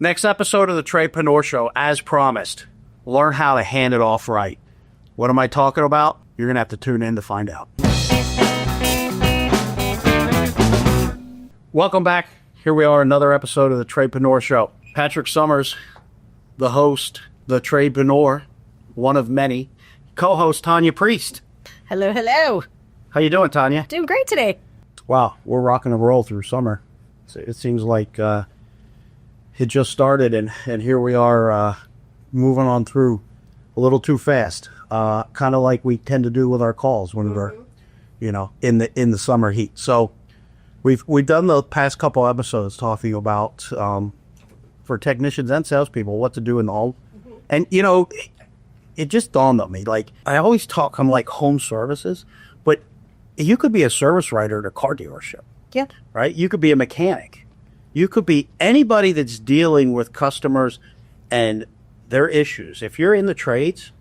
Next episode of the Tradepreneur Show, as promised, learn how to hand it off right. What am I talking about? You're going to have to tune in to find out. Welcome back. Here we are, another episode of the Tradepreneur Show. Patrick Summers, the host, the Tradepreneur, one of many. Co-host Tanya Priest. Hello, hello. How you doing, Tanya? Doing great today. Wow, we're rocking and roll through summer. It seems like it just started, and here we are moving on through a little too fast. Kind of like we tend to do with our calls when we're, in the summer heat. So we've done the past couple episodes talking about for technicians and salespeople what to do in the home, and it just dawned on me. Like, I always talk on like home services, but you could be a service writer at a car dealership. Yeah. Right? You could be a mechanic. You could be anybody that's dealing with customers and their issues. If you're in the trades,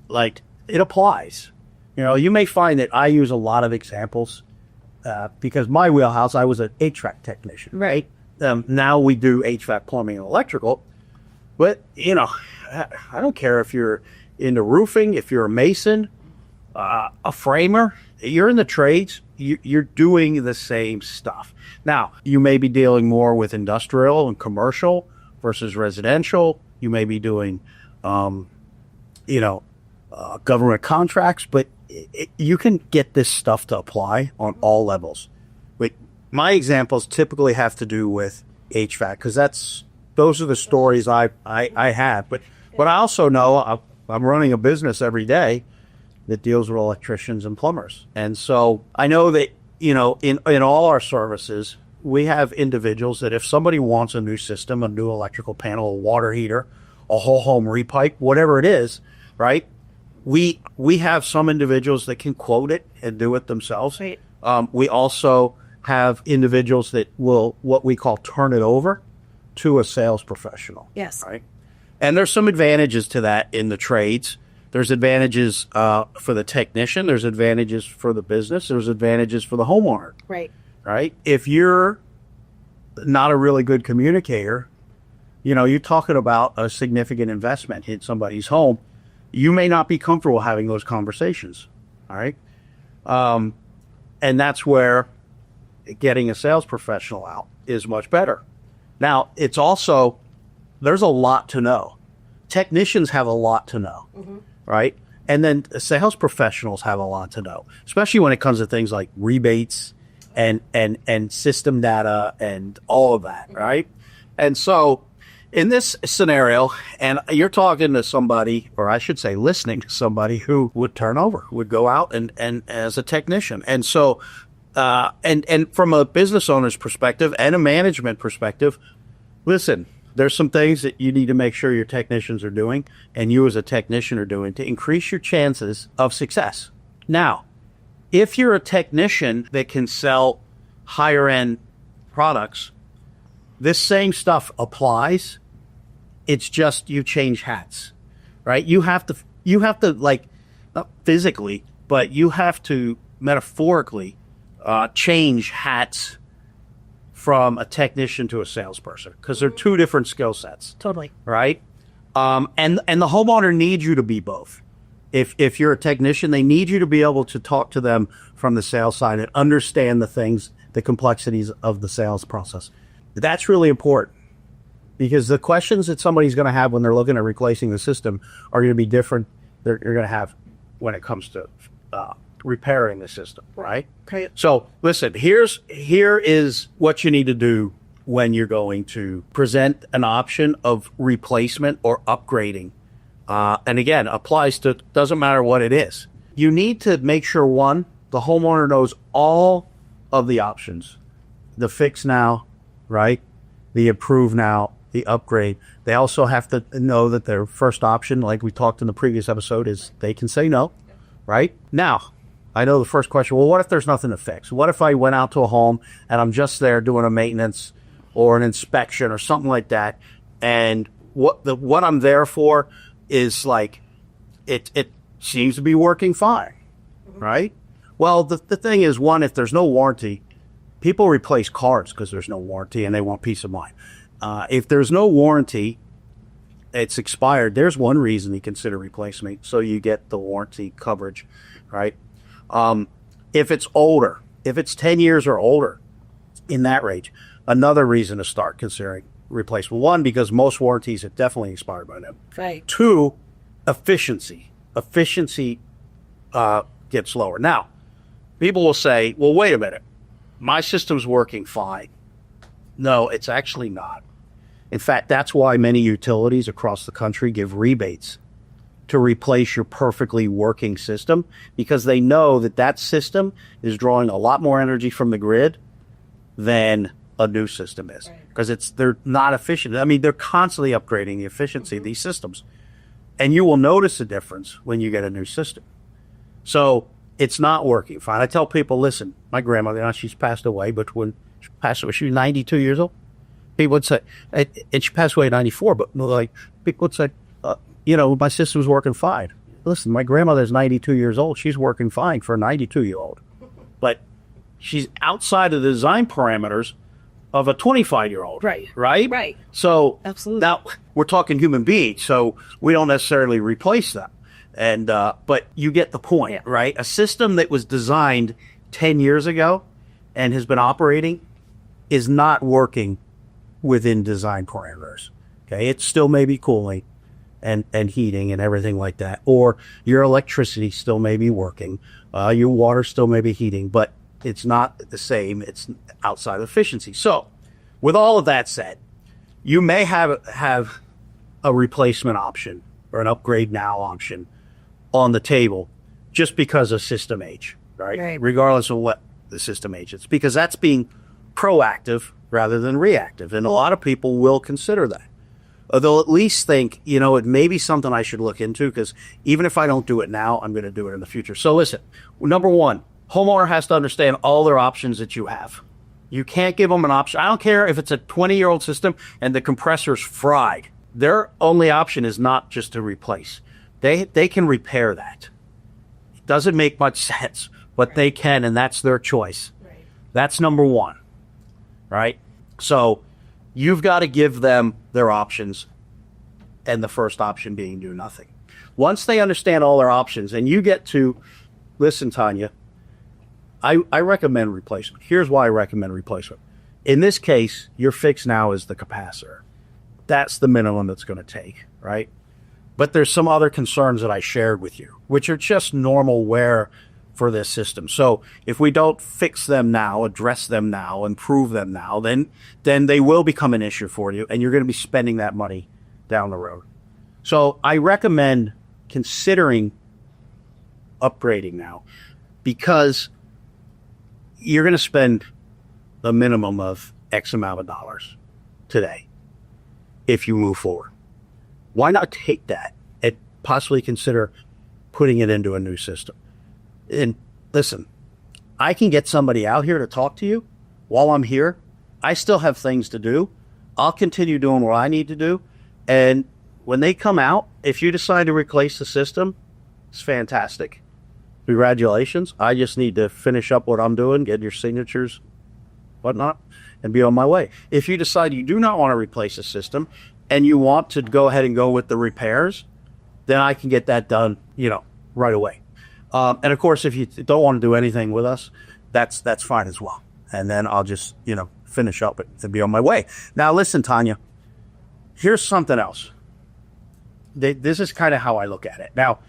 like, it applies. You may find that I use a lot of examples because my wheelhouse, I was an HVAC technician. Right. Now we do HVAC, plumbing, and electrical. But, I don't care if you're into roofing, if you're a mason, a framer, you're in the trades, you're doing the same stuff. Now, you may be dealing more with industrial and commercial versus residential. You may be doing, government contracts, but you can get this stuff to apply on all levels. But my examples typically have to do with HVAC because those are the stories I have. But I also know I'm running a business every day that deals with electricians and plumbers. And so I know that, in all our services, we have individuals that if somebody wants a new system, a new electrical panel, a water heater, a whole home repipe, whatever it is, right? We have some individuals that can quote it and do it themselves. Right. We also have individuals that will, what we call, turn it over to a sales professional. Yes. Right. And there's some advantages to that in the trades. There's advantages for the technician. There's advantages for the business. There's advantages for the homeowner. Right. Right. If you're not a really good communicator, you're talking about a significant investment in somebody's home. You may not be comfortable having those conversations. All right. And that's where getting a sales professional out is much better. Now, it's also, there's a lot to know. Technicians have a lot to know, right? And then sales professionals have a lot to know, especially when it comes to things like rebates and system data and all of that, right? And so in this scenario, and you're talking to somebody, or I should say listening to somebody who would turn over, would go out and as a technician. And so and from a business owner's perspective and a management perspective, listen, there's some things that you need to make sure your technicians are doing and you as a technician are doing to increase your chances of success. Now, if you're a technician that can sell higher end products, this same stuff applies. It's just you change hats, right? You have to like, not physically, but you have to metaphorically change hats from a technician to a salesperson because they're two different skill sets. Totally. Right? And the homeowner needs you to be both. If you're a technician, they need you to be able to talk to them from the sales side and understand the complexities of the sales process. That's really important because the questions that somebody's going to have when they're looking at replacing the system are going to be different than you're going to have when it comes to repairing the system, right? Okay. So listen, here is what you need to do when you're going to present an option of replacement or upgrading. And again, applies to, doesn't matter what it is. You need to make sure, one, the homeowner knows all of the options. The fix now, right? The improve now, the upgrade. They also have to know that their first option, like we talked in the previous episode, is they can say no, right? Now, I know the first question, well, what if there's nothing to fix? What if I went out to a home and I'm just there doing a maintenance or an inspection or something like that, and what I'm there for is like, it seems to be working fine, right? Well, the thing is, one, if there's no warranty, people replace cars because there's no warranty and they want peace of mind. If there's no warranty, it's expired, there's one reason to consider replacement, so you get the warranty coverage, right? If it's older, if it's 10 years or older, in that range, another reason to start considering replacement. One, because most warranties have definitely expired by now. Right. Two, efficiency. Efficiency gets lower. Now, people will say, well, wait a minute. My system's working fine. No, it's actually not. In fact, that's why many utilities across the country give rebates to replace your perfectly working system, because they know that that system is drawing a lot more energy from the grid than a new system is, because they're not efficient. I mean, they're constantly upgrading the efficiency of these systems, and you will notice a difference when you get a new system. So it's not working fine. I tell people, listen, my grandmother, now she's passed away, but when she passed away, she was 92 years old. People would say, and she passed away at 94, but like people would say, my system's working fine. Listen, my grandmother's 92 years old. She's working fine for a 92-year-old. But she's outside of the design parameters of a 25-year-old. Right. Right? Right. So absolutely. Now we're talking human beings, so we don't necessarily replace them. And but you get the point, right? A system that was designed 10 years ago and has been operating is not working within design parameters. Okay, it still may be cooling and heating and everything like that, or your electricity still may be working, your water still may be heating, but it's not the same. It's outside efficiency. So, with all of that said, you may have a replacement option or an upgrade now option on the table just because of system age, right? Regardless of what the system age is, because that's being proactive rather than reactive, and a lot of people will consider that. They'll at least think, it may be something I should look into, because even if I don't do it now, I'm going to do it in the future. So listen, number one, homeowner has to understand all their options that you have. You can't give them an option. I don't care if it's a 20-year-old system and the compressor's fried. Their only option is not just to replace. They can repair that. It doesn't make much sense, but they can, and that's their choice. Right. That's number one, right? So you've got to give them their options, and the first option being do nothing. Once they understand all their options, and you get to, listen, Tanya, I recommend replacement. Here's why I recommend replacement. In this case, your fix now is the capacitor. That's the minimum it's going to take, right? But there's some other concerns that I shared with you, which are just normal wear for this system. So if we don't fix them now, address them now, improve them now, then they will become an issue for you, and you're going to be spending that money down the road. So I recommend considering upgrading now, because you're going to spend the minimum of X amount of dollars today if you move forward. Why not take that and possibly consider putting it into a new system? And listen, I can get somebody out here to talk to you while I'm here. I still have things to do. I'll continue doing what I need to do. And when they come out, if you decide to replace the system, it's fantastic. Congratulations. I just need to finish up what I'm doing, get your signatures, whatnot, and be on my way. If you decide you do not want to replace the system and you want to go ahead and go with the repairs, then I can get that done, right away. And of course, if you don't want to do anything with us, that's fine as well. And then I'll just, finish up and be on my way. Now, listen, Tanya, here's something else. This is kind of how I look at it. Now,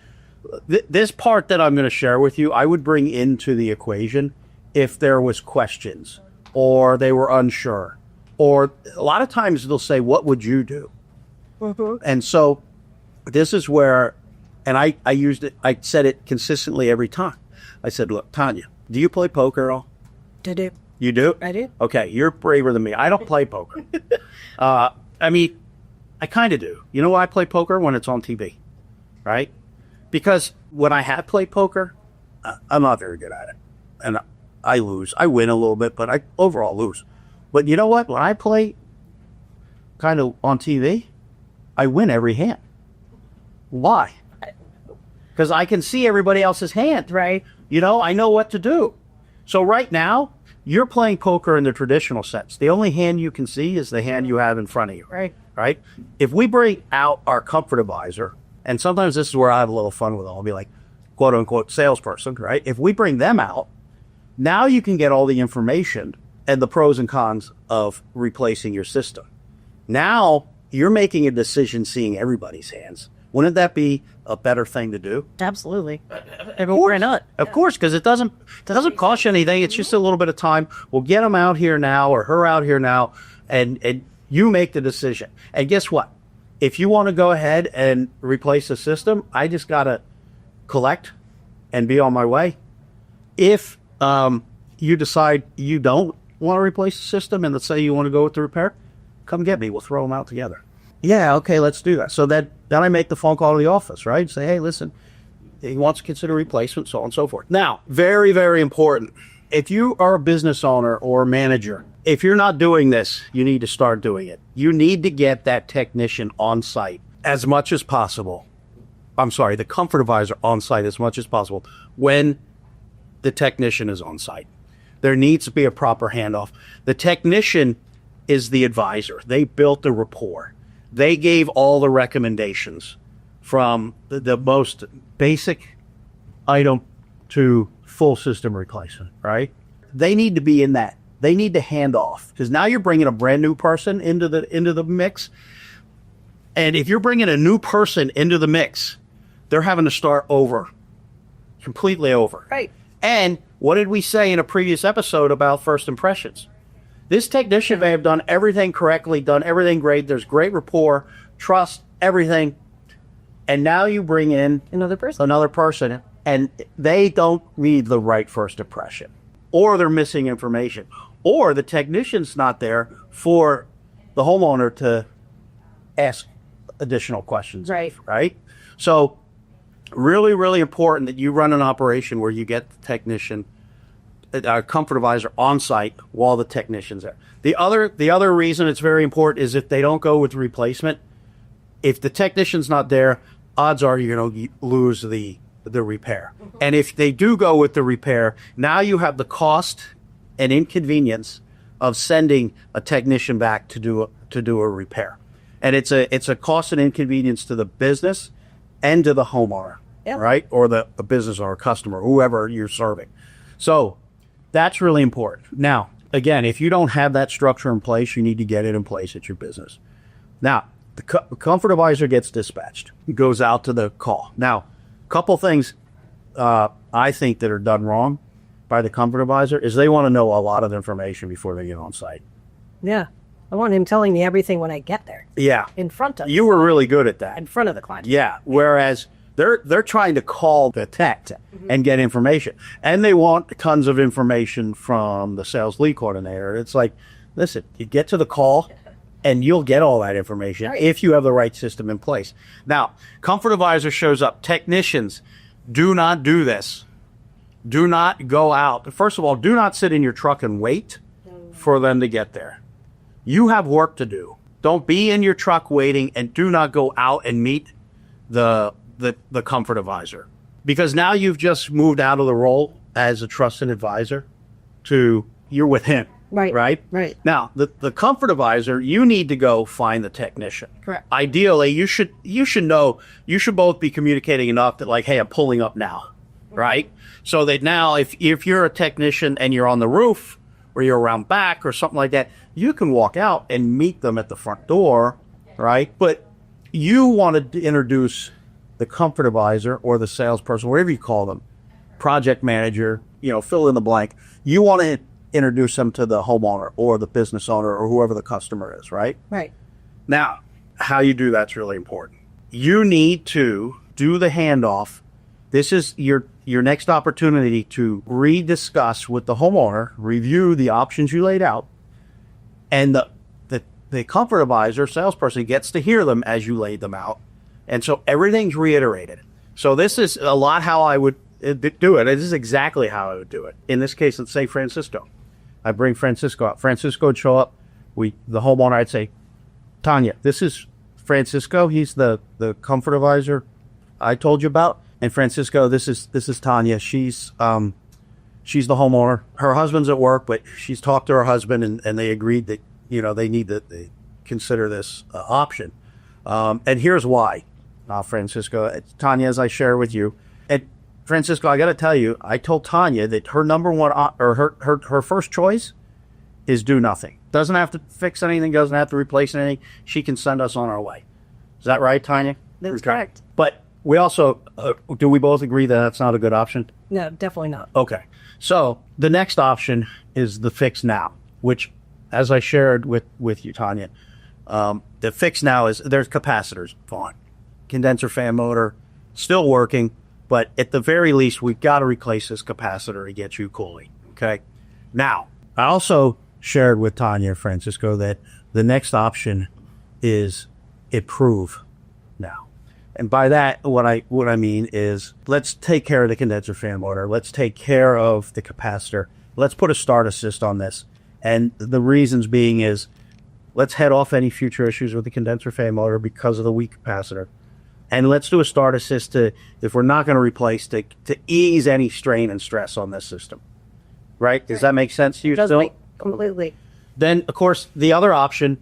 this part that I'm going to share with you, I would bring into the equation if there was questions or they were unsure, or a lot of times they'll say, what would you do? Mm-hmm. And so this is where, and I used it, I said it consistently every time. I said, look, Tanya, do you play poker at all? I do. You do? I do. Okay, you're braver than me. I don't play poker. I kind of do. You know why I play poker? When it's on TV, right? Because when I have played poker, I'm not very good at it. And I lose. I win a little bit, but I overall lose. But you know what? When I play kind of on TV, I win every hand. Why? Because I can see everybody else's hand. Right. I know what to do. So right now, you're playing poker in the traditional sense. The only hand you can see is the hand you have in front of you. Right? If we bring out our comfort advisor, and sometimes this is where I have a little fun with it, I'll be like, quote unquote, salesperson, right? If we bring them out, now you can get all the information and the pros and cons of replacing your system. Now you're making a decision seeing everybody's hands. Wouldn't that be a better thing to do? Absolutely. Why not? Of course, because it doesn't cost you anything. It's just a little bit of time. We'll get them out here now or her out here now, and you make the decision. And guess what? If you want to go ahead and replace the system, I just got to collect and be on my way. If you decide you don't want to replace the system and let's say you want to go with the repair, come get me. We'll throw them out together. Yeah, okay, let's do that. So then I make the phone call to the office, right? Say, hey, listen, he wants to consider replacement, so on and so forth. Now, very, very important. If you are a business owner or manager, if you're not doing this, you need to start doing it. You need to get that technician on site as much as possible. I'm sorry, the comfort advisor on site as much as possible when the technician is on site. There needs to be a proper handoff. The technician is the advisor. They built the rapport. They gave all the recommendations from the most basic item to full system replacement, right? They need to be in that. They need to hand off because now you're bringing a brand new person into the mix. And if you're bringing a new person into the mix, they're having to start over, completely over. Right. And what did we say in a previous episode about first impressions? This technician may have done everything correctly, done everything great. There's great rapport, trust, everything. And now you bring in another person, and they don't read the right first impression, or they're missing information, or the technician's not there for the homeowner to ask additional questions. Right? So really, really important that you run an operation where you get the technician, a comfort advisor on site while the technician's there. The other reason it's very important is if they don't go with replacement, if the technician's not there, odds are you're going to lose the repair. And if they do go with the repair, now you have the cost and inconvenience of sending a technician back to do a repair. And it's a cost and inconvenience to the business and to the homeowner, right? Or the business or customer, whoever you're serving. So that's really important. Now, again, if you don't have that structure in place, you need to get it in place at your business. Now, the comfort advisor gets dispatched, goes out to the call. Now, a couple things I think that are done wrong by the comfort advisor is they want to know a lot of information before they get on site. Yeah. I want him telling me everything when I get there. Yeah. In front of you were really good at that. In front of the client. Yeah. Whereas they're trying to call the tech and get information. And they want tons of information from the sales lead coordinator. It's like, listen, you get to the call and you'll get all that information if you have the right system in place. Now, comfort advisor shows up. Technicians, do not do this. Do not go out. First of all, do not sit in your truck and wait for them to get there. You have work to do. Don't be in your truck waiting, and do not go out and meet the comfort advisor, because now you've just moved out of the role as a trusted advisor to you're with him. Right. Now, the comfort advisor, you need to go find the technician. Correct. Ideally, you should know, you should both be communicating enough that like, hey, I'm pulling up now, right? So that now if you're a technician and you're on the roof or you're around back or something like that, you can walk out and meet them at the front door, right? But you want to introduce the comfort advisor or the salesperson, whatever you call them, project manager, fill in the blank. You want to introduce them to the homeowner or the business owner or whoever the customer is, right? Right. Now, how you do that's really important. You need to do the handoff. This is your next opportunity to rediscuss with the homeowner, review the options you laid out, and the comfort advisor, salesperson, gets to hear them as you laid them out. And so everything's reiterated. So this is a lot how I would do it. This is exactly how I would do it. In this case, let's say Francisco. I bring Francisco out. Francisco would show up. The homeowner, I'd say, Tanya, this is Francisco. He's the comfort advisor I told you about. And Francisco, this is Tanya. She's she's the homeowner. Her husband's at work, but she's talked to her husband, and they agreed that, they need to consider this option. And here's why, Francisco. Tanya, as I share with you. And Francisco, I got to tell you, I told Tanya that her number one, or her first choice is do nothing. Doesn't have to fix anything, doesn't have to replace anything. She can send us on our way. Is that right, Tanya? That's correct. But we also, do we both agree that that's not a good option? No, definitely not. Okay. So the next option is the fix now, which, as I shared with you, Tanya, the fix now is there's capacitors, fine. Condenser fan motor, still working, but at the very least, we've got to replace this capacitor to get you cooling. Okay. Now, I also shared with Tanya, Francisco, that the next option is improve now. And by that, what I mean is, let's take care of the condenser fan motor. Let's take care of the capacitor. Let's put a start assist on this. And the reasons being is, let's head off any future issues with the condenser fan motor because of the weak capacitor. And let's do a start assist to, if we're not going to replace, to ease any strain and stress on this system. Right? Does that make sense to you still? Completely. Then, of course, the other option,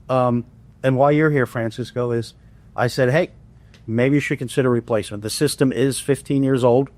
and why you're here, Francisco, is I said, hey, maybe you should consider replacement. The system is 15 years old.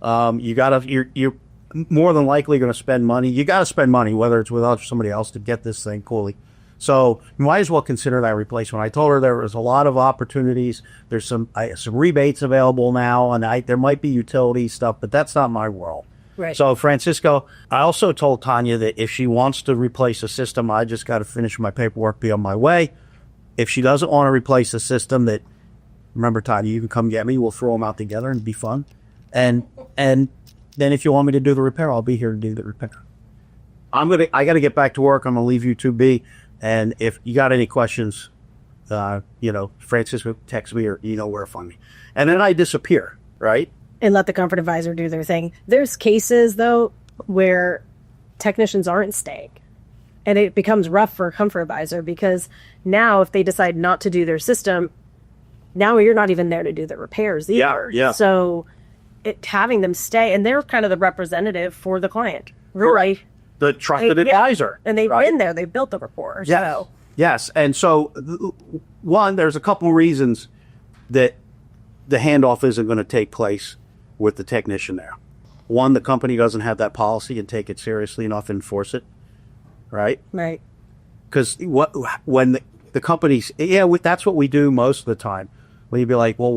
You're more than likely going to spend money. You got to spend money, whether it's with us or somebody else, to get this thing coolly. So you might as well consider that replacement. I told her there was a lot of opportunities. There's some rebates available now, and there might be utility stuff, but that's not my world. Right. So, Francisco, I also told Tanya that if she wants to replace the system, I just got to finish my paperwork, be on my way. If she doesn't want to replace the system, that, remember, Tanya, you can come get me. We'll throw them out together and be fun. And then if you want me to do the repair, I'll be here to do the repair. I got to get back to work. I'm going to leave you to be. And if you got any questions, Francisco, text me, or you know where to find me. And then I disappear, right? And let the comfort advisor do their thing. There's cases, though, where technicians aren't staying. And it becomes rough for a comfort advisor, because now if they decide not to do their system, now you're not even there to do the repairs either. Yeah. So having them stay, and they're kind of the representative for the client. Right. The trusted advisor. And they've been there. They've built the rapport. Yes. So. Yes. And so, one, there's a couple reasons that the handoff isn't going to take place with the technician there. One, the company doesn't have that policy and take it seriously enough to enforce it. Right? Right. Because when the companies, that's what we do most of the time. When you'd be like, well,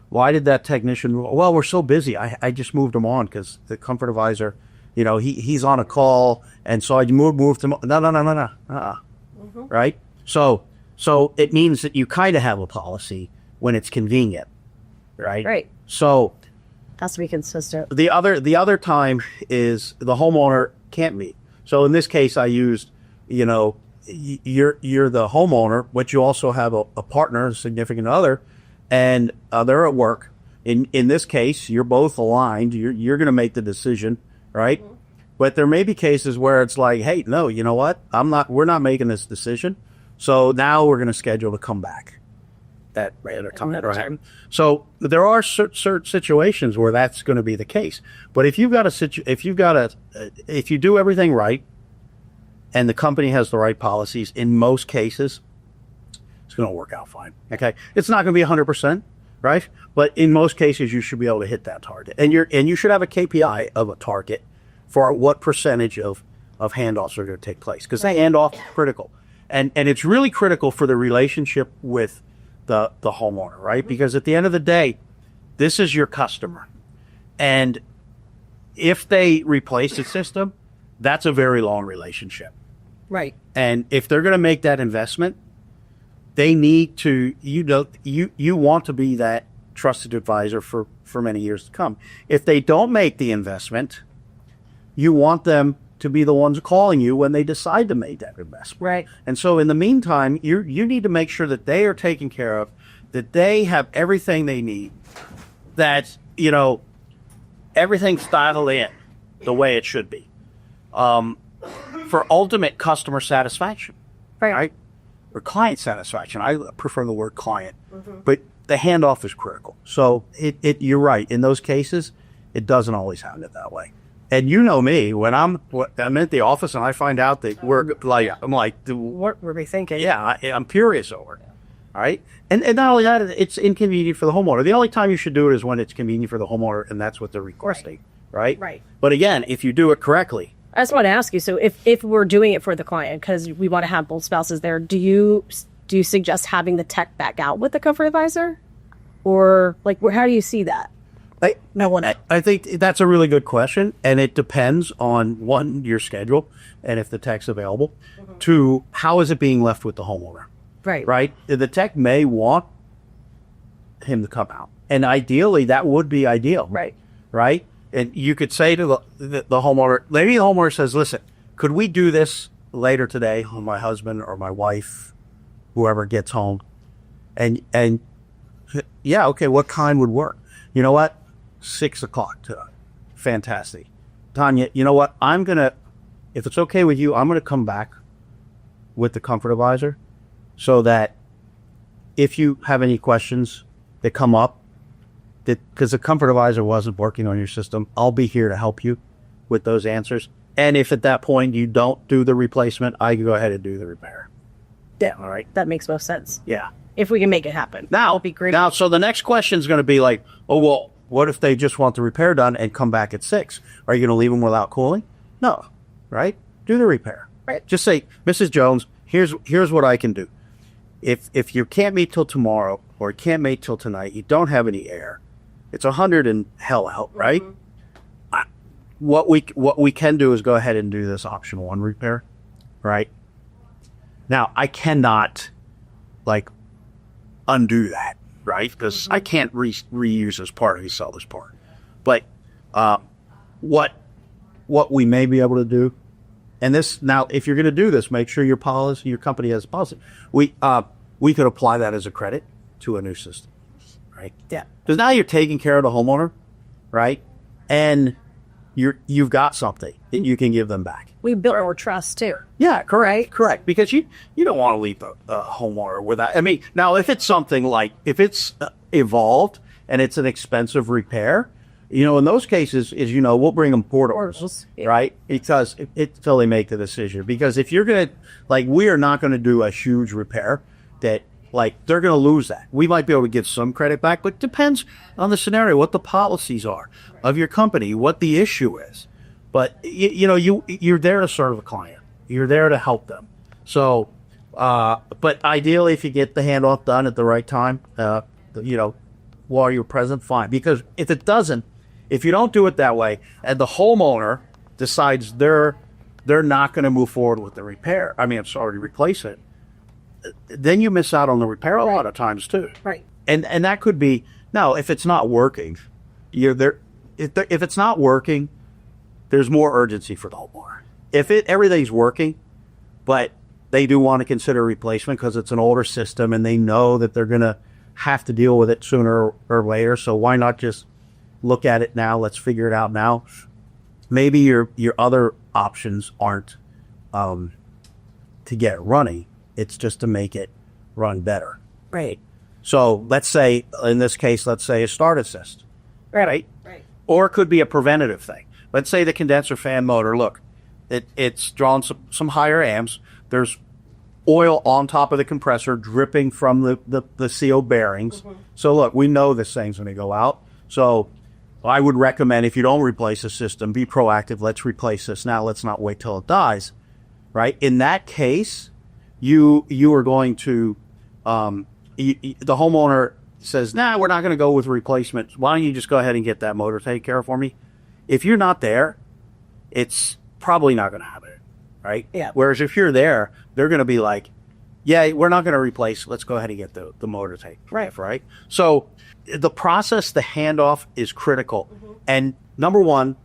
why did that technician, well, we're so busy. I just moved him on because the comfort advisor, he's on a call, and so I moved him. No. Mm-hmm. Right? So it means that you kind of have a policy when it's convenient, right? Right. So has to be consistent. The other time is the homeowner can't meet. So in this case, I used, you're the homeowner, but you also have a partner, a significant other, and they're at work. In this case, you're both aligned. You're going to make the decision. Right? Mm-hmm. But there may be cases where it's like, hey, no, you know what? we're not making this decision. So now we're going to schedule to come back at another time. So there are certain situations where that's going to be the case. But if you do everything right and the company has the right policies, in most cases, it's going to work out fine. Okay. It's not going to be 100%, right? But in most cases, you should be able to hit that target. And you should have a KPI of a target for what percentage of handoffs are going to take place, because the handoff is critical. And it's really critical for the relationship with the homeowner, right? Because at the end of the day, this is your customer. And if they replace the system, that's a very long relationship. Right. And if they're going to make that investment, they need to, you want to be that trusted advisor for many years to come. If they don't make the investment, you want them to be the ones calling you when they decide to make that investment. Right. And so in the meantime, you need to make sure that they are taken care of, that they have everything they need, that, everything's dialed in the way it should be, for ultimate customer satisfaction. Right? Or client satisfaction. I prefer the word client. Mm-hmm. But the handoff is critical. So you're right. In those cases, it doesn't always happen that way. And you know me, when I'm at the office and I find out that I'm like, What were we thinking? yeah, I'm furious over it. All right. And not only that, it's inconvenient for the homeowner. The only time you should do it is when it's convenient for the homeowner and that's what they're requesting. Right. Right. But again, if you do it correctly. I just want to ask you, so if we're doing it for the client, because we want to have both spouses there, do you suggest having the tech back out with the comfort advisor? Or like, how do you see that? I think that's a really good question, and it depends on, one, your schedule, and if the tech's available. Two, how is it being left with the homeowner? Right? The tech may want him to come out, and ideally, that would be ideal. Right? And you could say to the homeowner, maybe the homeowner says, listen, could we do this later today when my husband or my wife, whoever gets home? And yeah, okay, what kind would work? You know what? 6 o'clock today. Fantastic. Tanya, you know what? If it's okay with you, I'm going to come back with the comfort advisor so that if you have any questions that come up, because the comfort advisor wasn't working on your system, I'll be here to help you with those answers. And if at that point you don't do the replacement, I can go ahead and do the repair. Yeah. All right. That makes most sense. Yeah. If we can make it happen. Now, that'd be great. Now, so the next question is going to be like, oh, well, what if they just want the repair done and come back at 6? Are you going to leave them without cooling? No. Right? Do the repair. Right. Just say, Mrs. Jones, here's what I can do. If you can't meet till tomorrow or can't meet till tonight, you don't have any air, it's 100 and hell out, right? What we can do is go ahead and do this option 1 repair, right? Now, I cannot undo that, right? Because I can't reuse this part and resell this part. But what we may be able to do, and this now, if you're going to do this, make sure your company has a policy. We could apply that as a credit to a new system, right? Yeah. Because now you're taking care of the homeowner, right? And you've got something that you can give them back. We built our trust too. Yeah, correct. Because you don't want to leave a homeowner without. I mean, now if it's something like if it's evolved and it's an expensive repair, in those cases, we'll bring them portables, yeah. right? Because until they make the decision. Because if you're gonna we are not going to do a huge repair that they're going to lose that. We might be able to get some credit back, but it depends on the scenario, what the policies are of your company, what the issue is. But you're there to serve a client. You're there to help them. So, but ideally, if you get the handoff done at the right time, while you're present, fine. Because if you don't do it that way, and the homeowner decides they're not going to move forward with the repair, replace it, then you miss out on the repair a lot of times too. Right. And that could be, now, if it's not working, you're there. If it's not working, there's more urgency for the homeowner. If everything's working, but they do want to consider replacement because it's an older system and they know that they're going to have to deal with it sooner or later. So why not just look at it now? Let's figure it out now. Maybe your other options aren't to get it running. It's just to make it run better. Right. So let's say, in this case, a start assist. Right. Or it could be a preventative thing. Let's say the condenser fan motor, look, it's drawn some higher amps. There's oil on top of the compressor dripping from the CO bearings. Mm-hmm. So look, we know this thing's going to go out. So I would recommend, if you don't replace the system, be proactive. Let's replace this now. Let's not wait till it dies. Right? In that case, you are going to, the homeowner says, nah, we're not going to go with replacement. Why don't you just go ahead and get that motor taken care of for me? If you're not there, it's probably not going to happen, right? Yeah. Whereas if you're there, they're going to be like, yeah, we're not going to replace. Let's go ahead and get the motor taken care of, right? So the process, the handoff is critical. Mm-hmm. And number one,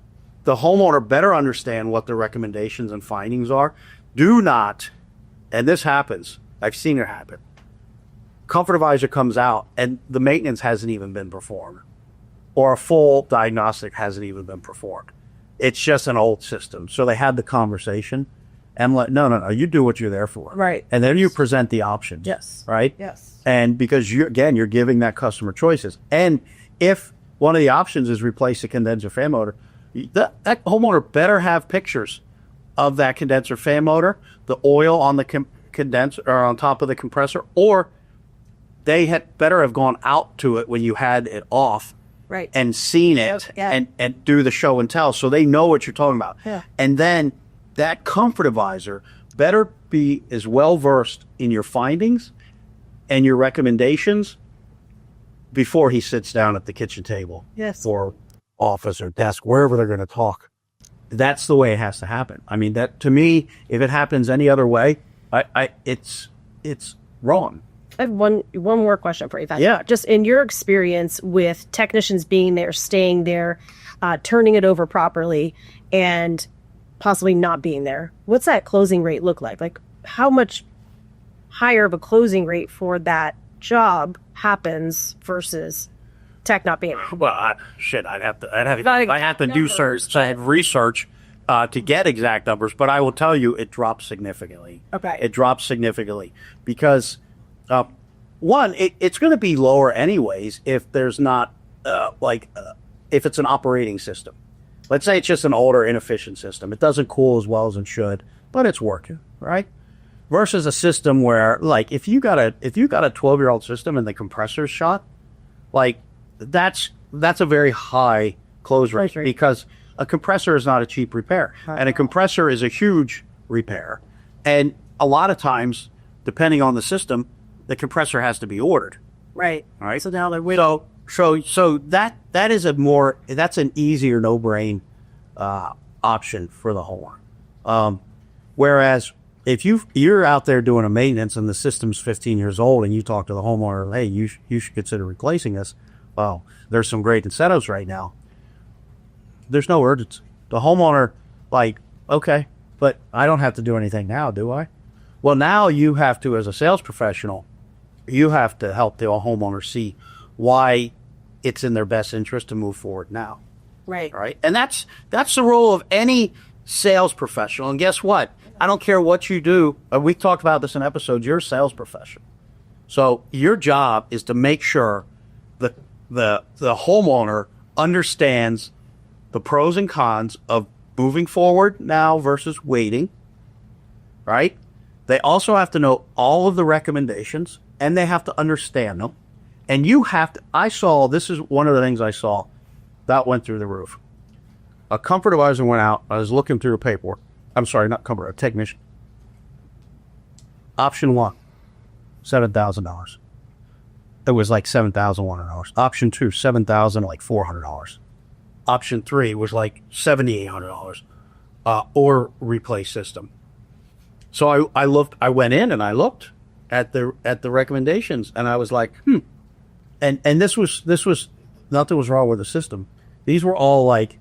the homeowner better understand what the recommendations and findings are. Do not, and this happens, I've seen it happen, comfort advisor comes out and the maintenance hasn't even been performed, or a full diagnostic hasn't even been performed. It's just an old system. So they had the conversation and no, you do what you're there for. Right. And then you present the options. Yes. Right? Yes. And because you're giving that customer choices. And if one of the options is replace the condenser fan motor, That homeowner better have pictures of that condenser fan motor, the oil on the condenser or on top of the compressor, or they had better have gone out to it when you had it off, right, and seen it, and do the show and tell, so they know what you're talking about. Yeah. And then that comfort advisor better be as well versed in your findings and your recommendations before he sits down at the kitchen table, yes, or office or desk, wherever they're going to talk. That's the way it has to happen. I mean, that to me, if it happens any other way, it's wrong. I have one more question for you. Yeah. Just in your experience with technicians being there, staying there, turning it over properly, and possibly not being there, what's that closing rate look like? Like, how much higher of a closing rate for that job happens versus tech not being there? Well, I'd have to do research to get exact numbers, but I will tell you it drops significantly. Okay. It drops significantly because, one, it's going to be lower anyways if there's not, if it's an operating system. Let's say it's just an older, inefficient system. It doesn't cool as well as it should, but it's working, right? Versus a system where, like, if you got a 12-year-old system and the compressor's shot, like, that's a very high close rate because a compressor is not a cheap repair, and a compressor is a huge repair. And a lot of times, depending on the system, the compressor has to be ordered. Right. All right. So now so that is that's an easier no-brain option for the homeowner. Whereas if you're out there doing a maintenance and the system's 15 years old and you talk to the homeowner, hey, you should consider replacing this. Well, there's some great incentives right now. There's no urgency. The homeowner, like, okay, but I don't have to do anything now, do I? Well, now you have to, as a sales professional, you have to help the homeowner see why it's in their best interest to move forward now. Right. Right. And that's the role of any sales professional. And guess what? I don't care what you do. We talked about this in episodes. You're a sales professional. So your job is to make sure that the homeowner understands the pros and cons of moving forward now versus waiting, right? They also have to know all of the recommendations, and they have to understand them. And you have to, this is one of the things I saw that went through the roof. A comfort advisor went out. I was looking through the paperwork. I'm sorry, not comfort, a technician. Option one, $7,000. It was like $7,100. Option two, $7,000, like $400. Option three was like $7,800, or replace system. So I went in and I looked at the recommendations, and I was like, and this was nothing was wrong with the system. These were all like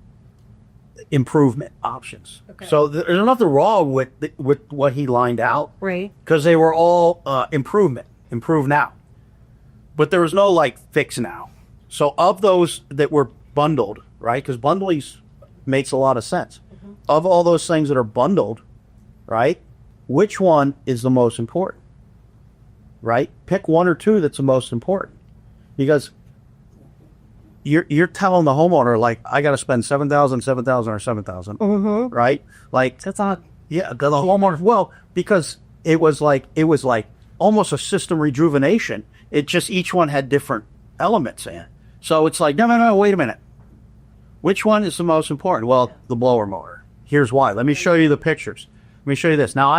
improvement options. Okay. So there's nothing wrong with what he lined out, right? Because they were all improve now, but there was no like fix now. So of those that were bundled, right? Because bundling makes a lot of sense. Mm-hmm. Of all those things that are bundled, right? Which one is the most important? Right? Pick one or two that's the most important, because you're telling the homeowner, like, I got to spend $7,000, $7,000, or $7,000, mm-hmm. right? Like, that's odd. Yeah, the homeowner. Well, because it was like almost a system rejuvenation. It just each one had different elements in it. So it's like, no, wait a minute. Which one is the most important? Well, the blower motor. Here's why. Let me show you the pictures. Let me show you this. Now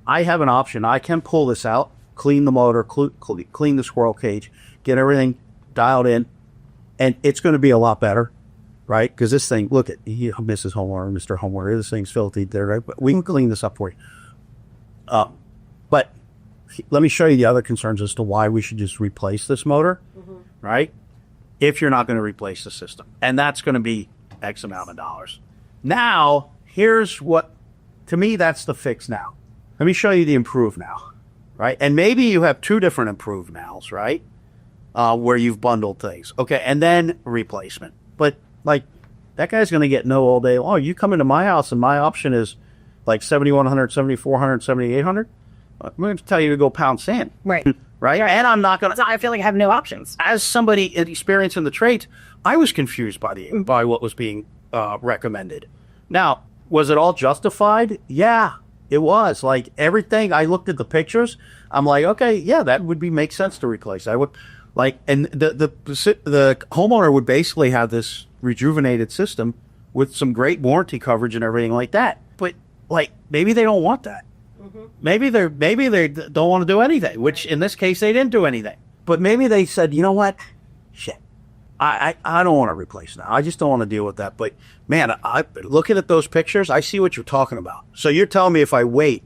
I have an option. I can pull this out, clean the motor, clean the squirrel cage, get everything dialed in, and it's going to be a lot better, right? Because this thing, look at Mrs. Homeowner, Mr. Homeowner, this thing's filthy there, right? But we can clean this up for you. But let me show you the other concerns as to why we should just replace this motor, mm-hmm. right? If you're not going to replace the system. And that's going to be X amount of dollars. Now, here's what, to me, that's the fix now. Let me show you the improve now, right? And maybe you have two different improve nows, right? Where you've bundled things. Okay, and then replacement. But, like, that guy's going to get no all day long. You come into my house and my option is like $7,100, $7,400, $7,800. I'm going to tell you to go pound sand. Right. right? And I'm not going So I feel like I have no options. as somebody experienced in the trades, I was confused by what was being recommended. Now, was it all justified? Yeah, it was. Like everything, I looked at the pictures. I'm like, okay, yeah, that would make sense to replace. I would like, and the homeowner would basically have this rejuvenated system with some great warranty coverage and everything like that. But like, maybe they don't want that. Maybe they don't want to do anything, which in this case they didn't do anything. But maybe they said, you know what, shit, I don't want to replace now. I just don't want to deal with that. But man, I looking at those pictures, I see what you're talking about. So you're telling me if I wait,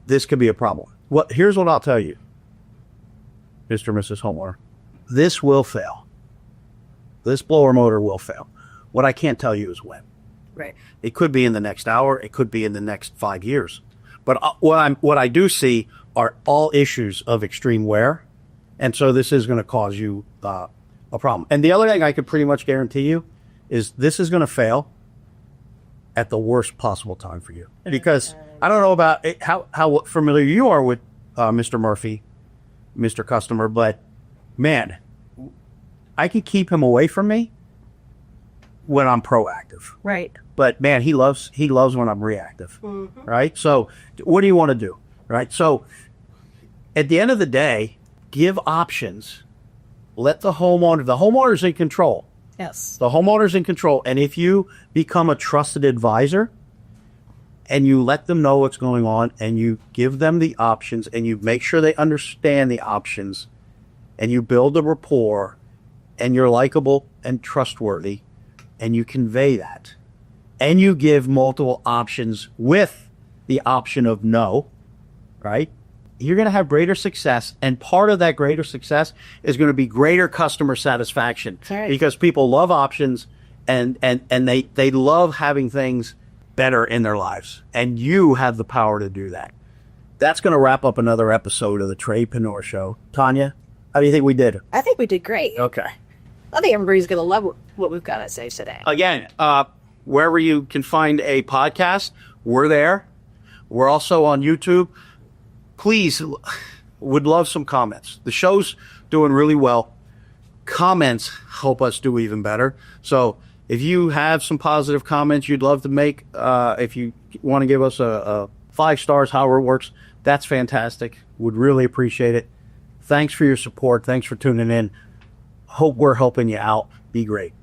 this could be a problem. Here's what I'll tell you, Mr. and Mrs. Homeowner. This will fail. This blower motor will fail. What I can't tell you is when. Right. It could be in the next hour. It could be in the next 5 years. But what I do see are all issues of extreme wear. And so this is going to cause you a problem. And the other thing I could pretty much guarantee you is this is going to fail at the worst possible time for you. Because I don't know about how familiar you are with Mr. Murphy, Mr. Customer, but man, I could keep him away from me when I'm proactive. Right. But man, he loves when I'm reactive. Right? So what do you want to do? Right? So at the end of the day, give options. Let the homeowner's in control. Yes. The homeowner's in control. And if you become a trusted advisor and you let them know what's going on and you give them the options and you make sure they understand the options and you build a rapport and you're likable and trustworthy and you convey that and you give multiple options with the option of no, right? You're going to have greater success. And part of that greater success is going to be greater customer satisfaction. Right. Because people love options and they love having things better in their lives. And you have the power to do that. That's going to wrap up another episode of the Tradepreneur Show. Tanya, how do you think we did? I think we did great. Okay. I think everybody's going to love what we've got to say today. Again, wherever you can find a podcast, we're there. We're also on YouTube. Please, would love some comments. The show's doing really well. Comments help us do even better. So if you have some positive comments you'd love to make, if you want to give us a 5 stars, however it works, that's fantastic. Would really appreciate it. Thanks for your support. Thanks for tuning in. Hope we're helping you out. Be great.